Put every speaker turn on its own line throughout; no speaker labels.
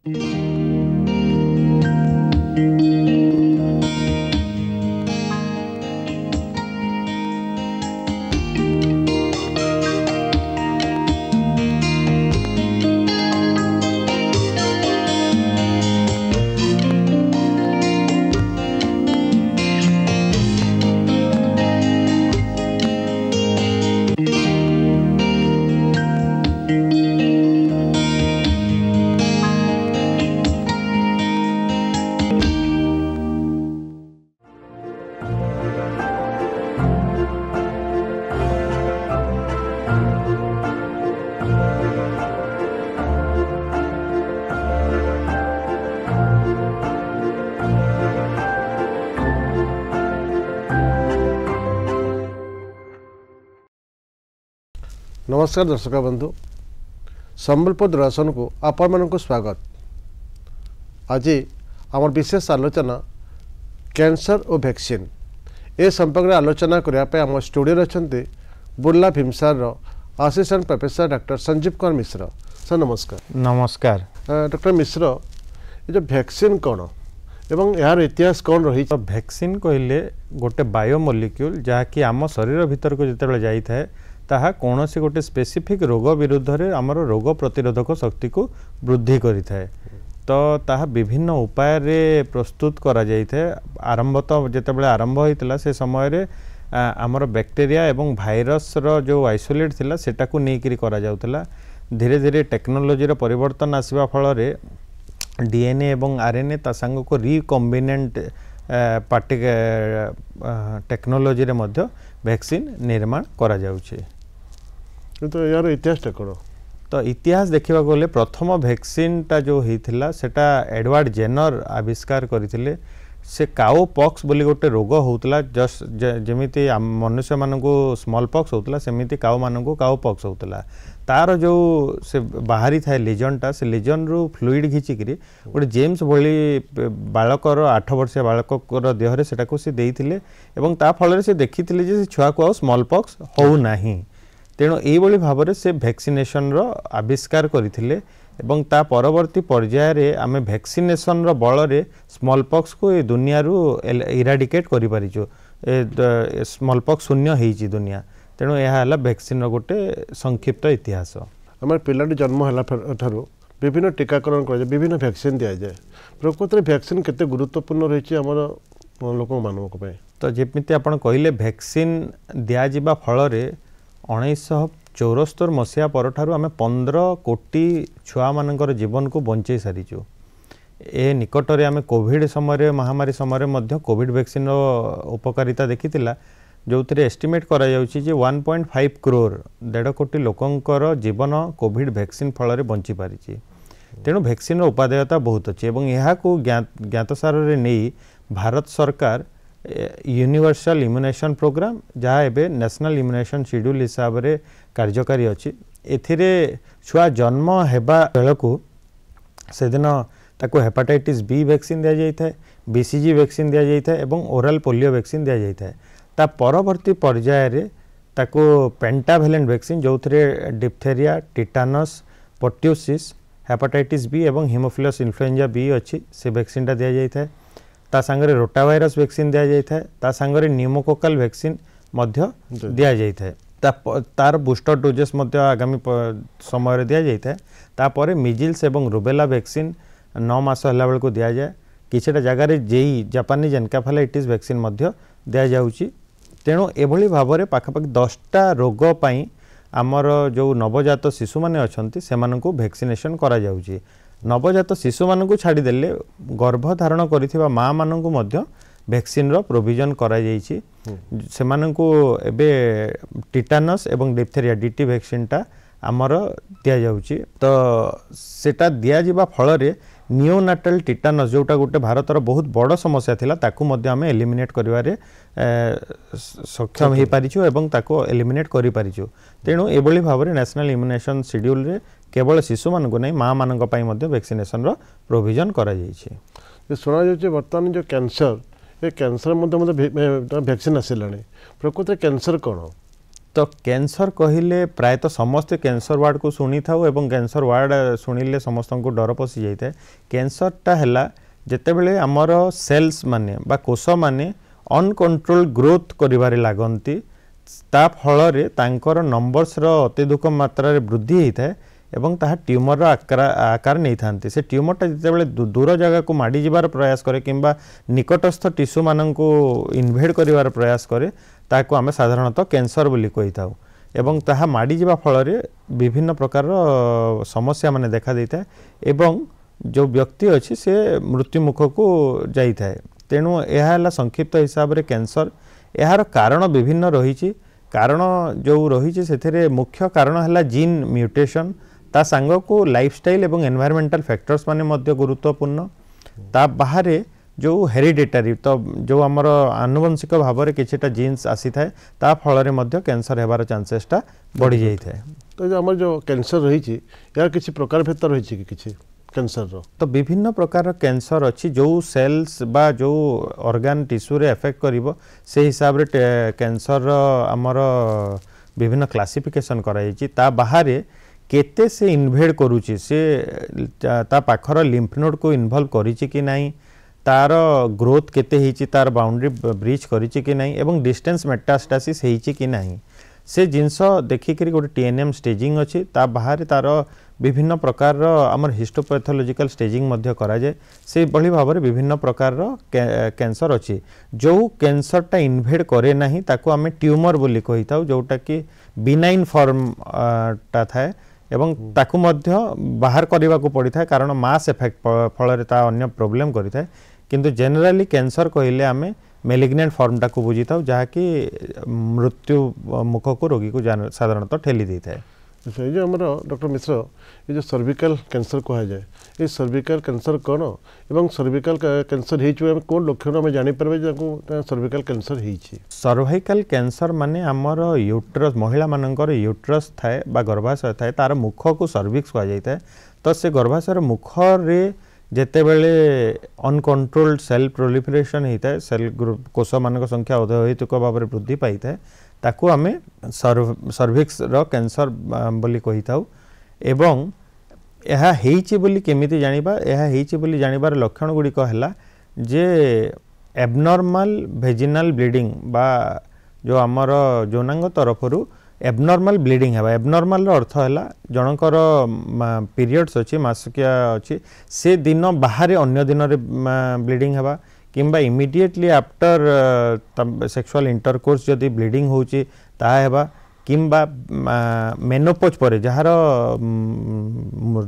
नमस्कार दर्शक बंधु संबलपुर दूरदर्शन को आपण मानक स्वागत। आज आम विशेष आलोचना कैंसर और वैक्सीन ए संपर्क में आलोचना करने आम स्टूडियो अच्छा बुर्ला भीमसार assistant professor doctor Sanjeev Kumar Mishra. Sir नमस्कार।
नमस्कार
डॉक्टर मिश्र, ये जो वैक्सीन कौन एवं यार इतिहास कौन रही?
वैक्सीन कहले गोटे बायोमोलिक्यूल जहाँकि आम शरीर भीतर को जिते जाई थाए ताहा कौन से गोटे स्पेसिफिक रोग विरुद्ध रे आमर रोग प्रतिरोधक शक्ति को वृद्धि करि थाए। तो ताहा विभिन्न उपाय रे प्रस्तुत करा जाई थाए। आरंभ तो जेते बेले आरंभ होइतला से समय रे आमर बैक्टीरिया एवं भाइरस रो जो आइसोलेट थिला सेटा को नेकरी करा जाउतला। धीरे धीरे टेक्नोलोजी रो परिवर्तन आसीबा फल रे डीएनए एवं आरएनए ता संग को रिकॉम्बिनेंट टेक्नोलोजी रे मध्य वैक्सीन निर्माण करा जाउछे।
तो यार इतिहास कौन?
तो इतिहास देखा गले प्रथम वैक्सीन टा जो होता सेटा एडवर्ड जेनर आविष्कार करथिले। से काओ पॉक्स बोली गोटे रोग होता जस्ट जमीती मनुष्य मानक स्मॉल पॉक्स होता सेमिति काओ मानक काओ पॉक्स होता। तार जो से बाहरी थाए लिजनटा से लिजन रु फ्लूइड घिचिकी गोटे जेम्स भली बालकर 8 वर्षीय बालकर देहरे सेटा को से देइथिले एवं ता फल से देखिथिले जे छुआ को आ स्मॉल पॉक्स हो नाही। तेणु यही भाव में से वैक्सीनेशन रो आविष्कार करथिले एवं ता परवर्ती पर्याय रे आमे वैक्सीनेशन रो बल रे स्मॉल पॉक्स को ए दुनिया रु इराडिकेट करि परिचो। स्मॉल पॉक्स शून्य हेची दुनिया। तेणु यह है वैक्सीन रो गोटे संक्षिप्त इतिहास।
आम पिलाटी जन्म है विभिन्न टीकाकरण कर विभिन्न वैक्सीन दि जाए। प्रकृत में वैक्सीन केते गुरुत्वपूर्ण रही आम लोक मानक।
तो जमीती आप कहले वैक्सीन दिया जिबा फल रे 1974 मसीहा परठारु आमे 15 कोटी छुआ मानकर जीवन को बंचे सारीचु। ए निकट रे आमे कोविड समय महामारी समय मध्य कोविड वैक्सीन रो उपकारिता देखितिला जो एस्टिमेट करा जाउची जे 1.5 करोड़ 1.5 कोटी लोकंकर जीवन कोविड वैक्सीन फल रे बंची पारिची। तेणु वैक्सीन रो उपादेयता बहुत अच्छी एवं यहाँ को ज्ञातसार रे नहीं भारत सरकार यूनिवर्सल इम्यूनेशन प्रोग्राम जहाँ एबे नेशनल इम्यूनेशन शेड्यूल हिसाब रे कार्यकारी अच्छी। एथिरे छुआ जन्म हेबा बेलकु से दिन ताको हेपाटाइटिस बी वैक्सीन दिया जाई थाए, बीसीजी वैक्सीन दिया जाई थाए एवं ओरल पोलियो वैक्सीन दिया जाई थाए। ता परवर्ती पर्याय रे ताको पेंटावेलेंट वैक्सीन जो diphtheria, tetanus, pertussis, hepatitis B एवं हिमोफिलस इन्फ्लुएंजा बी अच्छी से वैक्सीन टा दिया जाई थाए। ता संगरे रोटावायरस वैक्सीन दिया जाई थाए। ता संगरे न्यूमोकोकल वैक्सीन मध्य दिया जाई थाए। तार बूस्टर डोजेस मध्य आगामी समय दिया जाई थाए। तापर मिजिल्स एवं रुबेला वैक्सीन 9 मास हला बेल को दिया जाए। किछटा जगह रे जेई जापानीज एनकेफेलाइटिस वैक्सीन मध्य दिया जाउची। तेणु एभली भाव में पाखापाखि 10टा रोग पाई आमर जो नवजात शिशु माने अछंती सेमानकु वैक्सीनेशन करा जाउची। नवजात शिशु मानकु छाड़ी देले गर्भधारण करिथिबा माँ मानकु मध्य वैक्सीन रो प्रोविजन करा जाइछि। सेमानकु एबे टिटानस एवं डिप्थेरिया डीटी वैक्सीन टा आमर दिया जाउछि। तो सेटा दिया जिबा फल रे नियोनाटल टिटानस जोटा गोटे भारतर बहुत बड़ समस्या थिला ताकू मध्य आमे एलिमिनेट करिवारे सक्षम हे पारिछु एवं ताको एलिमिनेट करि पारिछु। तेणु एभली भाव रे नेशनल इम्यूनेशन शेड्यूल रे केवल शिशु मानक नहीं माँ मानक पई मध्य वैक्सीनेशन रो प्रोविजन करा जाइछि।
सुना जाउछि वर्तमान जो कैंसर ए कैंसर मध्य वैक्सीन आसिलानी। प्रकृत कैंसर कौन?
तो कैंसर कहले प्रायतः समस्ते कैंसर वार्ड को शुणी था एवं कैंसर वार्ड शुणिले समस्त को डर पशि जाए। कैंसरटा है जितेबले आमर सेल्स माने बा कोष माने अनकंट्रोल ग्रोथ करिबारे लागंती ता फल तांकर नंबर्स अत्यधिक मात्रा वृद्धि होता है एवं ताहा ट्यूमर आकार नहीं था। से ट्यूमरटा जितेबले दूर जगह को माड़ी जीवार प्रयास करे किंबा निकटस्थ टिश्यू मानन को इन्वेड करिवार प्रयास करे ताको आमे साधारणतः कैंसर बोली कही थाउ एवं ताहा माड़ी जीवा फल विभिन्न प्रकार समस्या माने देखा देता है एवं जो व्यक्ति अच्छी से मृत्यु मुख को जाई थाए। तेणु यह संक्षिप्त हिसाब रे कैंसर यार कारण विभिन्न रही। कारण जो रही से मुख्य कारण है जीन म्यूटेशन ता सांग को लाइफस्टाइल एवं एनवायरमेंटल फैक्टर्स माने मध्य गुरुत्वपूर्ण ता बाहर जो हेरिडेटरी तो जो आमर आनुवंशिक भाव में किछिटा जीन्स आसी थाए ता फल मध्य कैंसर हेबार चांसेसटा बढ़ी जाई थाए।
तो जो आमर जो कैंसर रही यार किसी प्रकार भेद रही कि किसी कैंसर रो
तो विभिन्न प्रकार कैंसर अच्छी जो सेल्स बा जो ऑर्गन टिश्यू रे एफेक्ट करिवो से हिसाब रे कैंसर आमर विभिन्न क्लासिफिकेशन कराई ता बाहर केते से इन्वेड करूची से ता पाखर लिम्फ नोड को इन्वॉल्व करिची कि नहीं तार ग्रोथ केते हिची तार बाउंड्री ब्रीच करिची कि नहीं एवं डिस्टेंस मेटास्टासिस हिची कि नहीं से जिनस देखिक गोटे टीएनएम स्टेजिंग अच्छी ता बाहर तार विभिन्न प्रकार आमर हिस्टोपैथोलॉजिकल स्टेजिंग मध्य करा जाए से बड़ी भाव में विभिन्न प्रकार कैंसर अच्छी जो कैंसरटा इन्वेड करे नहीं ताको आमे ट्यूमर बोली कही था जोटा कि बिनाइन फॉर्म टा थाए एवं ताकू मध्य बाहर करने को पड़ी था कारण मास एफेक्ट फल अन्य प्रोब्लेम करी था किंतु जनरली कैंसर कहले आमे मेलिग्नेंट फॉर्मटा को बुझी था जहाँकि मृत्यु मुख को रोगी को साधारणतः ठेली दी था।
अच्छा ये आमर डॉक्टर मिश्र ये जो सर्विकल कैंसर कहा जाए ये सर्विकल कैंसर कौन एवं सर्विकल कैंसर हो कौन लक्षण आम जापर सर्विकल कैंसर हो
सर्वाइकल कैंसर माने आमर यूट्रस महिला मानकर यूट्रस थाए बा गर्भाशय थाए तार मुख को सर्विक्स कह जाए। तो से गर्भाशय मुख रे जेतेबेले अनकंट्रोल्ड सेल प्रोलिफरेशन होता है सेल कोष मान संख्या अत्यधिक भाव में वृद्धि पाई था ताकू आमे सर्विक्स रो कैंसर बोली कही थाउ एवं यह हेइची बोली केमिति जानिबा यह हेइची बोली जानिबार लक्षण गुडी को हला जे एबनॉर्मल वेजिनल ब्लीडिंग बा जो आमर जोनांग तरफरु एबनॉर्मल ब्लीडिंग है। एबनॉर्मल अर्थ है जनकर पीरियड्स अच्छी मासिकिया अच्छी से दिन बाहर अन्य दिन ब्लीडिंग है किंबा इमिडिएटली आफ्टर सेक्सुअल इंटरकोर्स जदि ब्लीडिंग होची ता हेबा किंबा मेनोपोज पर जार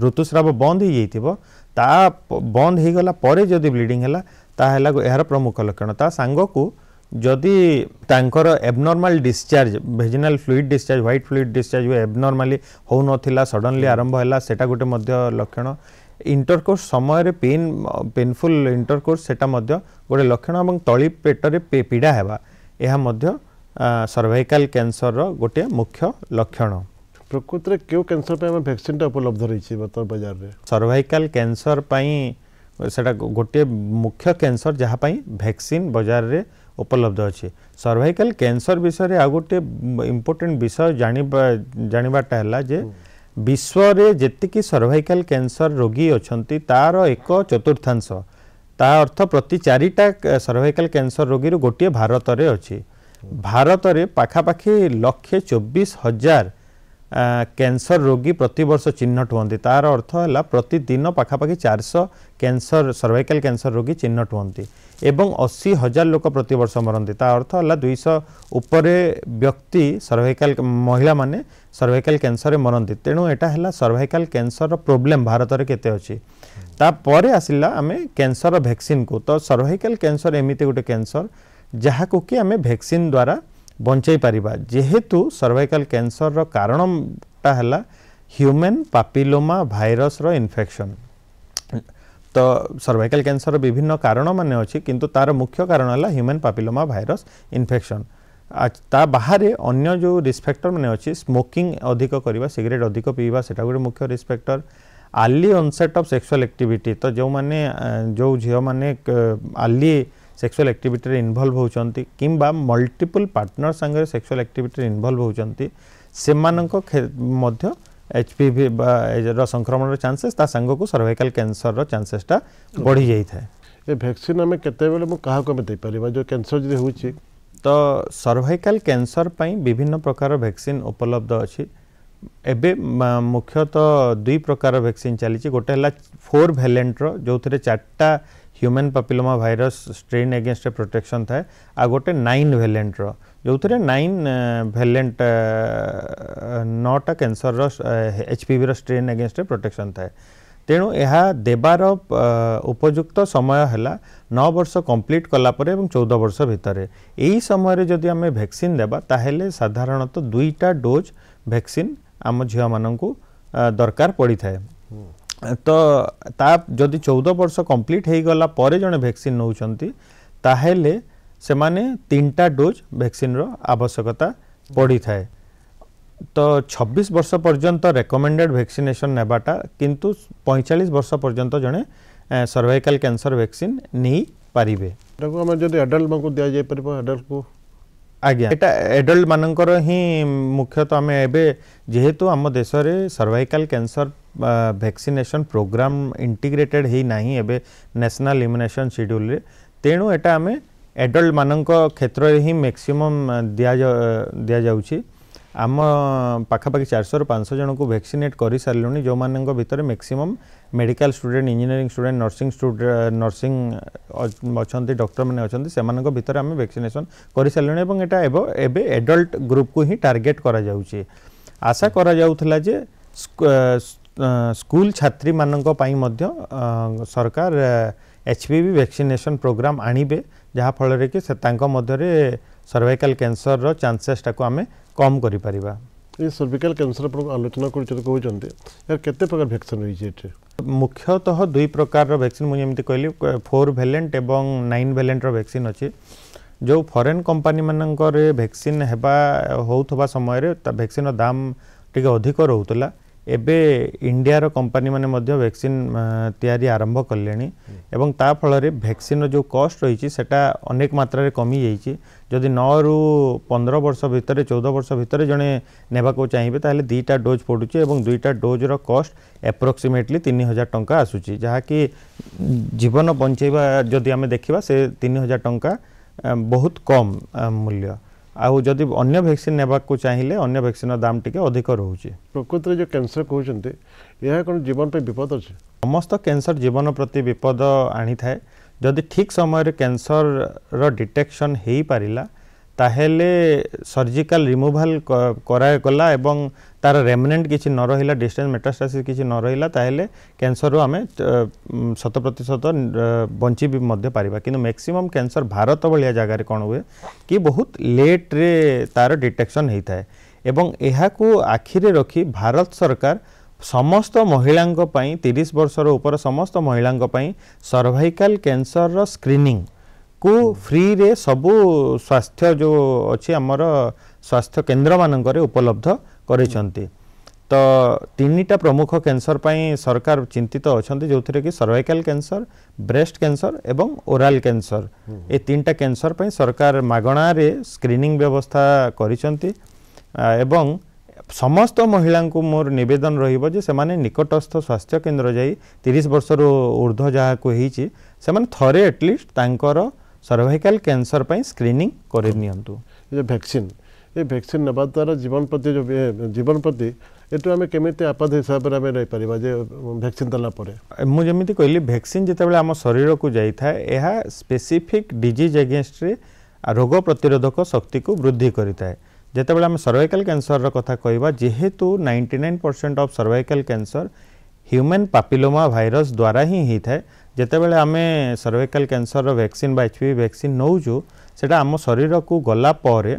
ऋतुस्राव बंद हो जाइथिबो ता बंद हो गला परे जदि ब्लीडिंग हैला ता हैला यार प्रमुख लक्षण ता सांग को जदि तांकर abnormal discharge vaginal fluid discharge white fluid discharge abnormally हो नथिला सडनली आरंभ हैला सेटा गोटे मध्य लक्षण इंटरकोर्स समय पेनफुल इंटरकोर्स सेटा मध्य गोटे लक्षण और तली पेटर पीड़ा हेबा यह मध्य सर्वाइकल कैंसर रो गोटे मुख्य लक्षण।
प्रकृत रे क्यों कैंसर पे वैक्सीन टा उपलब्ध रही बर्तमान बाजार रे
सर्वाइकल कैंसर पई सेटा गोटे मुख्य कैंसर जहाँ पई वैक्सीन बाजार रे उपलब्ध अच्छी। सर्वाइकल कैंसर विषय रे आ गोटे इम्पोर्टेंट विषय जानिबाटा है जे विश्व रे जेतिकी सर्वाइकल कैंसर रोगी अछंती तार एक चतुर्थांश ता अर्थ प्रति 4टा सर्वाइकल कैंसर रोगी रो गोटे भारत रे अच्छी। भारत रे पाखापाखि 1,24,000 कैंसर रोगी प्रति वर्ष चिन्हट होती तार अर्थ है प्रतिदिन पाखापाखि 400 कैंसर सर्वाइकल कैंसर रोगी चिन्हट होती एवं 80,000 लोक प्रति वर्ष मरती ता अर्थ है 200 उपरे व्यक्ति सर्वाइकल महिला माने सर्वाइकल कैंसर मरती। तेणु एटा है सर्वाइकल कैंसर प्रोब्लेम भारत रे केते अछि तापर आसिला आमे कैंसर वैक्सीन को। तो सर्वाइकल कैंसर एमिते गोटे कैंसर जहाँ को कि आमे वैक्सीन द्वारा बंचाई पारिबा जेहेतु सर्वाइकल कैंसर रो कारणटा है ह्यूमन पापिलोमा भाइरस रो इन्फेक्शन। तो सर्वाइकल कैंसर विभिन्न कारण माने अछि किंतु तार मुख्य कारण है ह्यूमन पापिलोमा भाइरस इन्फेक्शन। ता बाहर अन्य जो रिस्क फैक्टर माने अछि स्मोकिंग अधिक करवा सिगरेट अधिक पीवा सेटा गोटे मुख्य risk factor. Early onset of sexual activity तो जो माने जो झियो माने अर्ली सेक्सुअल एक्टिविटी रे इन्वॉल्व होचंती किंबा मल्टीपल पार्टनर संगे सेक्सुअल एक्टिविटी रे इन्वॉल्व होचंती सेमानंको मध्य एचपीवी रो संक्रमण रो चांसेस ता संग को सर्वाइकल कैंसर रो चांसेस टा बढ़ी जाई थाए।
ए वैक्सीन हमें केते बेले मु काहा को में दे परिबा जो कैंसर जे होची?
तो सर्वाइकल कैंसर पई विभिन्न प्रकार वैक्सीन उपलब्ध अछि। एबे मुख्यतः दुई प्रकार वैक्सीन चली गोटे है 4 वैलेंट रो जो थे 4टा human papilloma virus strain against protection थाए आ गोटे 9 वैलेंट रो जो थे 9 वैलेंट 9टा कैंसर रो एचपीवी रो स्ट्रेन एगेंस्ट प्रोटेक्शन थाए। तेणु यह देबार उपयुक्त समय है 9 वर्ष कंप्लीट कला परे एवं 14 वर्ष भितर यही समय जदि आम वैक्सीन देबा ताहेले साधारणतः 2टा डोज वैक्सीन आम झिया माननकु दरकार पड़ी थाए। तो ता जदि 14 वर्ष कंप्लीट हो गला परे जने वैक्सीन नौचंती ताहेले से माने 3टा डोज वैक्सीन रो आवश्यकता पड़ी थाए। तो 26 वर्ष पर्यंत रेकमेंडेड वैक्सीनेशन नेबाटा किंतु 45 वर्ष पर्यंत जने सर्वाइकल कैंसर वैक्सीन नहीं पारिबे।
ताको हम जदि एडल्ट मानको दिया जाय परबो एडल्ट को
आज्ञा एटा एडल्ट मानकर ही मुख्यतः आम एबे जेहेतु आम देश रे cervical cancer vaccination programme integrated ही नाही एबे नेशनल इम्यूनेशन शेड्यूल रे तेणु एटा आम एडल्ट मानक क्षेत्र रे ही मैक्सिमम दिया जाउछि। आम पाखापाखि 400 ରୁ 500 जन को वैक्सीनेट कर सारे जो मान भितर maximum medical student engineering student nursing अच्छा डॉक्टर मैंने अच्छा से भितर आम वैक्सीनेशन कर सारे एबे एडल्ट ग्रुप को ही टार्गेट करा जाउछि। आशा करा जाउथला जे स्कूल छात्री मानक पई मध्य सरकार एचपीवी वैक्सीनेशन प्रोग्राम आनिबे जहाँ फल रे कि तांको मध्य रे सर्वाइकल कैंसर रो चांसेस टाको आमे कम करि परिबा।
ये सर्वाइकल कैंसर पर आलोचना कर कहते यार केते प्रकार वैक्सीन होई छै?
मुख्यतः 2 प्रकार रो वैक्सीन मुझे एमती कहली 4 वैलेंट एवं 9 वैलेंट रो वैक्सीन अछि। जो फॉरेन कंपनी मानकर वैक्सीन हेबा होउथबा समय रे वैक्सीन दाम टिके अधिक रहउतला एबे इंडिया रो कंपनी माने मध्य वैक्सीन तैयारी आरंभ करलेनी एवं ता फल रे वैक्सीन जो कॉस्ट रही सेटा अनेक मात्रा रे कमी जाइछि। जदि 9 ରୁ 15 वर्ष भितर 14 वर्ष भितर जने नेबा को चाहिए ताहले 2टा डोज पडुछि एवं 2टा डोज रो कॉस्ट एप्रोक्सीमेटली 3000 टंका आसुछि जहा कि जीवन बंचेबा जदि आमे देखिबा से 3000 टंका बहुत कम मूल्य। आउ जदि अन्य वैक्सीन नेबा को चाहिए अन्य वैक्सीन दाम टिके अधिक रहउछि।
प्रकृत रे जो कैंसर कहउछन्ते यह कोन जीवन पे विपद अछि?
समस्त कैंसर जीवन प्रति विपद आनी थाए। जदि ठीक समय रे कैंसर रो डिटेक्शन हेई पारिला ताहेले सर्जिकल रिमूवल कराय गला एवं तार रेमनेंट किछि न रहिला डिस्टेंस मेटास्टासिस किछि न रहिला ताहेले कैंसर रो आमे 100% बंची भी मध्य पारिबा। किंतु मैक्सिमम कैंसर भारत भलिया जगह रे कोन हुए कि बहुत लेट रे तार डिटेक्शन हेई थाए एवं एहा को आखि रे रखी भारत सरकार समस्त महिलांक पई 30 वर्ष रो ऊपर समस्त महिलांक पई सर्वाइकल कैंसर रो स्क्रीनिंग को फ्री रे सबु स्वास्थ्य जो अच्छी आमर स्वास्थ्य केन्द्र मानक उपलब्ध करिसंती। तो 3टा प्रमुख कैंसर पई सरकार चिंतित अछंती जो थे कि सर्वाइकल कैंसर ब्रेस्ट कैंसर एवं ओरल कैंसर ए 3टा कैंसर पई सरकार मागणा रे स्क्रीनिंग व्यवस्था करिसंती एवं समस्त महिला को मोर निवेदन रहिबो जे से माने निकटस्थ स्वास्थ्य केन्द्र जाई 30 वर्ष रो ऊर्ध्व जहा को हिची से माने थरे एटलिस्ट तांकर सर्वाइकल कैंसर पई स्क्रीनिंग करे नियंतु।
ये वैक्सीन नबा द्वारा जीवन प्रति जो जीवन प्रति एटु हमें केमिते आपद हिसाब रे रहि परिबा जे वैक्सीन दला परे
मु जेमिति कहली वैक्सीन जेते बेले हम शरीर को जाई था एहा स्पेसिफिक डिजीज अगेंस्ट रे रोग प्रतिरोधक शक्ति को वृद्धि करिता है। जेते बेले हम सर्वाइकल कैंसर रो कथा कहबा जेहेतु 99% of cervical cancer human papilloma virus द्वारा ही थाए जेते बेले आमे सर्वाइकल कैंसर रो वैक्सीन बा एचपीवी वैक्सीन नौजु सेटा आम शरीर को गला परे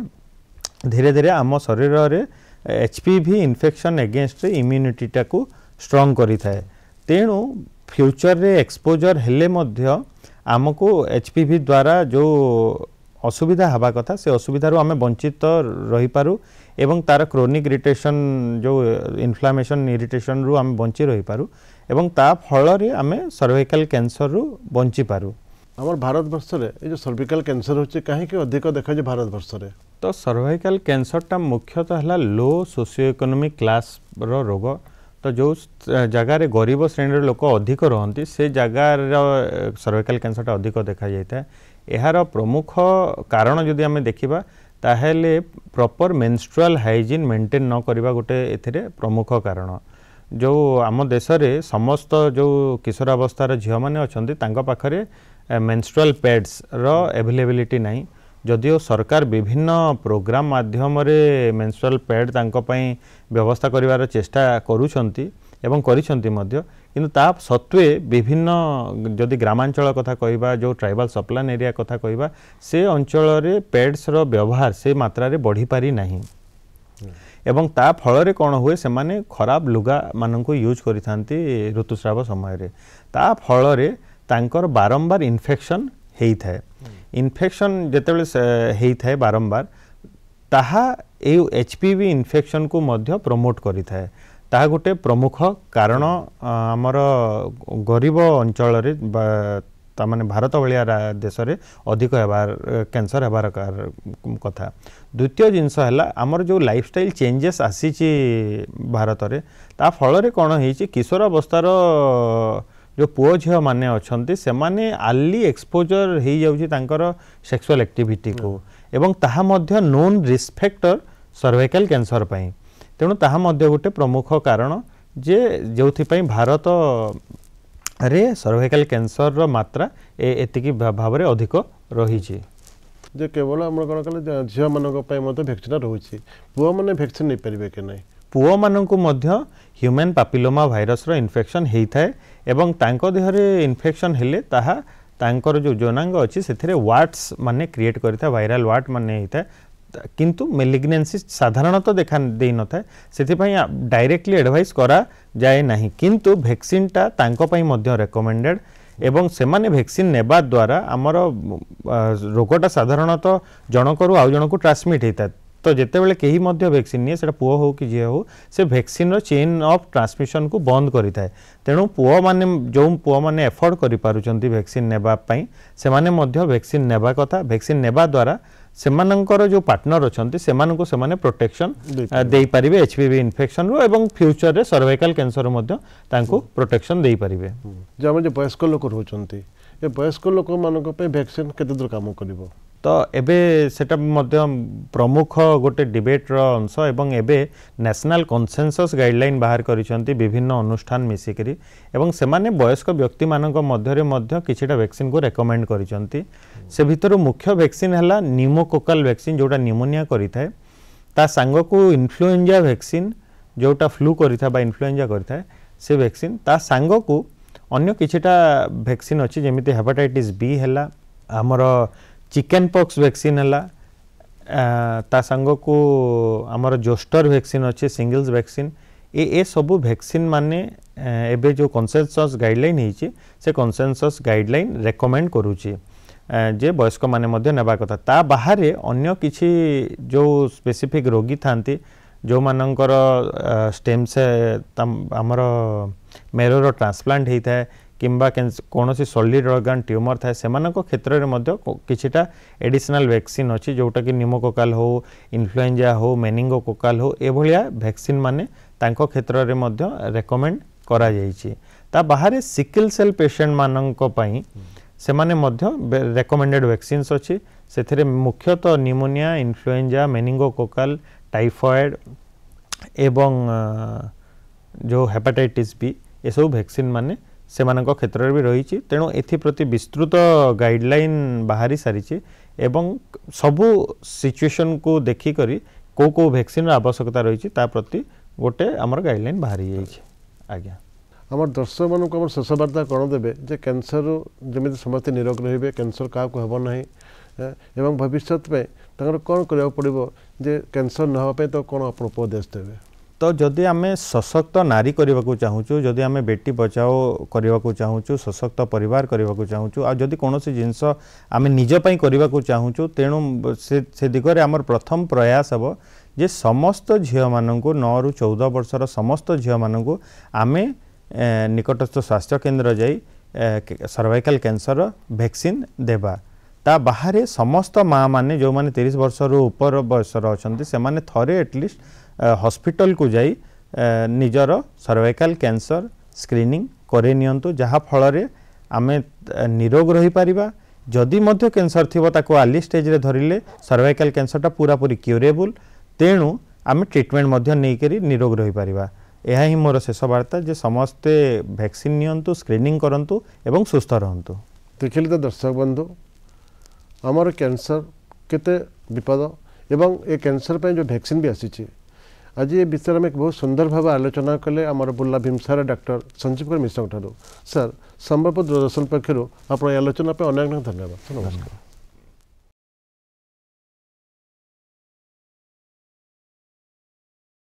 धीरे धीरे आम शरीर रे एचपीवी इन्फेक्शन एगेंस्ट इम्यूनिटी टाको स्ट्रांग करी थाए। तेणु फ्यूचर रे एक्सपोजर हेले मध्य आमको एचपीवी द्वारा जो असुविधा हवा कथा से असुविधा रो आमे वंचित रही पारू एवं तार क्रोनिक इरिटेशन जो इन्फ्लामेशन इरिटेशन रू आमे बंची रही पारू एवं ता फल रे आमे सर्वाइकल कैंसर रू बंची पारू।
आम भारत वर्ष ये जो सर्विकल कैंसर होची कहीं अधिक देखा भारत वर्ष
तो सर्वाइकल कैंसरटा मुख्यतः है लो सोशियो इकोनॉमिक क्लास रो रोग तो जो जगार गरीब श्रेणी लोक अधिक रहती से जगार सर्वाइकल कैंसरटा अधिक देखा जाता है। यार प्रमुख कारण जदि आम देखा ताहेले प्रॉपर मेंस्ट्रुअल हाइजीन मेंटेन न करवा गोटे एथिरे प्रमुख कारण जो आम देश रे समस्त जो किशोरावस्थार झील मैंने अच्छा पाखरे मेंस्ट्रुअल पैड्स रो अवेलेबिलिटी नहीं जदिओ सरकार विभिन्न प्रोग्राम माध्यम रे मेंस्ट्रुअल पैड तांको पई व्यवस्था करिवार चेष्टा करूछंती एवं करिछंती मध्य किंतु ता सत्वे विभिन्न जदि ग्रामांचल कथा कहबा जो ट्राइबल सप्लान एरिया कथा कहबा से अंचल रे पैड्स रो व्यवहार से मात्रा रे बढ़ी पारी नहीं एवं ता फल रे कोन हुए से माने खराब लुगा माननको यूज करिथांती ऋतुस्राव समय रे ता फल रे तांकर बारंबार इन्फेक्शन हेई थाए इन्फेक्शन जितेबाला होता है बारंबार ताहा एचपीवी इन्फेक्शन को मध्य प्रमोट करि थाए ताहा गोटे प्रमुख कारण आमर गरीब अंचल रे तामाने भारत भलिया देश रे अधिक हेबार कैंसर हेबार कथा। द्वितीय जिनस है आमर जो लाइफस्टाइल चेंजेस आसीची भारत रे ता फल रे कोन हेची किशोरावस्थार जो पुओ झील माने अच्छे से माने आर्ली एक्सपोजर हो जाउची तांकर सेक्सुअल एक्टिविटी को एवं ताहा मध्य known risk factor cervical cancer पई तेणु ताहा मध्य गोटे प्रमुख कारण जे जोथि भारत रे सर्वाइकल कैंसर रो मात्रा एतिकी भाव रे अधिक रही
जे केवल हम कौन कले झील मान भैक्सीन रोचे पुओ मैंने भैक्सीन नहीं पारे कि नहीं
पुओ माननकु मध्य ह्यूमन पापिलोमा भाइरस रो इन्फेक्शन होता है एवं तांको देहरे इन्फेक्शन हेले ताहा तांकर जो जनांग अच्छी से वाट्स माने क्रिएट करता वायरल वाट माने होता है किंतु मेलिग्नेंसी साधारणतः देखा दे न था से डायरेक्टली एडवाइस करा जाए नहीं किंतु वैक्सीनटा तांको पई मध्य रेकमेंडेड एवं से माने वैक्सीन नेबा द्वारा आमर रोगटा साधारणतः जनकरू आउ जनकू ट्रांसमिट होता है तो जितेबाला कहीं वैक्सीन नहीं से पुओ हो कि झी हो से वैक्सीन रो चेन ऑफ ट्रांसमिशन को बंद करें तेणु पुओ माने जो पुओ माने एफोर्ड करि पारुचंती वैक्सीन नेबा पई से माने मध्य वैक्सीन नेबा कथा वैक्सीन नेबा द्वारा सेमानंकर जो पार्टनर अच्छे सेमानंको सेमाने प्रोटेक्शन दे पारिबे एचपीवी इन्फेक्शन रो एवं फ्यूचर रे सर्वाइकल कैंसर मध्य तांको प्रोटेक्शन दे पारिबे
जे हम जे वयस्क लोक रहउचंती ए वयस्क लोक मानक पे वैक्सीन केते दूर काम करिवो
तो एबे सेटा मध्य प्रमुख गोटे डिबेट रो अंश एवं एबे नेशनल कन्सेंसस गाइडलाइन बाहर करिसंती विभिन्न अनुष्ठान मिसिकरी एवं सेमाने वयस्क व्यक्ति मानक मध्य रे मध्य किछिटा वैक्सीन को रेकमेंड करिसंती से भितर मुख्य वैक्सीन हला निमोकोकल वैक्सीन जोटा निमोनिया करिथाय ता सांग को इन्फ्लुएंजा वैक्सीन जोटा फ्लू करिथा बा इन्फ्लुएंजा करिथा से वैक्सीन ता सांग को अन्य किछिटा वैक्सीन अछि जेमिति हेपाटाइटिस बी हला हमर चिकेन पॉक्स वैक्सीन है ता संग को आमर जोस्टर वैक्सीन अच्छे सिंगल्स वैक्सीन ए सबू वैक्सीन माने एबे जो कन्सेंसस गाइडलाइन होइछि से कन्सेंसस गाइडलाइन रेकमेंड करूछि जे वयस्क माने मध्य नेबा कथा ता बाहरे अन्य किछि जो स्पेसिफिक रोगी थांती जो मानकर स्टेम से आमर मेरोर ट्रांसप्लांट होता है किंबा कौन सी सॉलिड ऑर्गन ट्यूमर थाए सेमानक क्षेत्र में मध्य किछिटा एडिशनल वैक्सीन अच्छी जोटा कि निमोकोकाल हो इन्फ्लुएंजा हो मेनिंगोकोकाल हो ए भलिया वैक्सीन माने तांको क्षेत्र में मध्य रेकमेंड करा जाइछि ता बाहरे सिकल सेल पेशेंट मानक पई सेमाने मध्य रेकमेंडेड वैक्सीन्स अच्छी से मुख्यतः निमोनिया इन्फ्लुएंजा मेनिंगोकोकाल टाइफॉइड एवं जो हेपाटाइटिस बी ये सब वैक्सीन माने सेमानक क्षेत्र भी रही तेणु एप्रति विस्तृत गाइडलाइन बाहरी सारी एवं सबू सिचुएशन को देखिक को वैक्सीन आवश्यकता रही प्रति गोटे आमर गाइडलाइन बाहरी जाइए। आज्ञा
आम दर्शक मानक आम शेष बार्ता कौन देवे जे कैंसर जमी समस्त निरोग रे कैंसर क्या हेब ना एवं भविष्य में कौन करा पड़ो जे कैंसर न होगा तो कौन आप उपदेश देवे
तो जदि आम सशक्त नारी करने को चाहूँ जदि आम बेटी बचाओ करने को चाहूँ सशक्त परिवार करने को चाहूँ आ जदि कौन जिनस आम निजपाई करने को चाहूँ तेणु से दिगरे आमर प्रथम प्रयास हम जे समस्त झील मानू 9 ରୁ 14 वर्षर समस्त झील मानू आम निकटस्थ स्वास्थ्य केन्द्र जाई सर्वाइकल कैंसर वैक्सीन देबा ता बाहर समस्त माँ माने जो माने 30 वर्ष ऊपर बयसर अच्छा से माने थरे एटलिस्ट हॉस्पिटल को जाई निजर सर्वाइकल कैंसर स्क्रीनिंग करे नियंतु जहा फल आमे निरोग रही पारिबा जदि मध्य कैंसर थिबो ताको अर्ली स्टेज रे धरिले सर्वाइकल कैंसरटा पूरा पूरी क्यूरेबल तेणु आमे ट्रीटमेंट मध्य नहीं करी निरोग रही पारिबा यह ही मोर शेष वार्ता जे समस्ते वैक्सीन नियंतु स्क्रीनिंग करंतु एवं सुस्थ रहंतु।
देखिले तो दर्शक बंधु आमर कैंसर केते विपद एवं ए कैंसर पे जो वैक्सीन भी आसी आज ये विषय में बहुत सुंदर भाव आलोचना कले आमर बुर्ला भीमसार डॉक्टर संजीव कुमार मिश्र ठारू सर संबलपुर दूरदर्शन पक्षर आप आलोचना पे अनेक धन्यवाद। नमस्कार।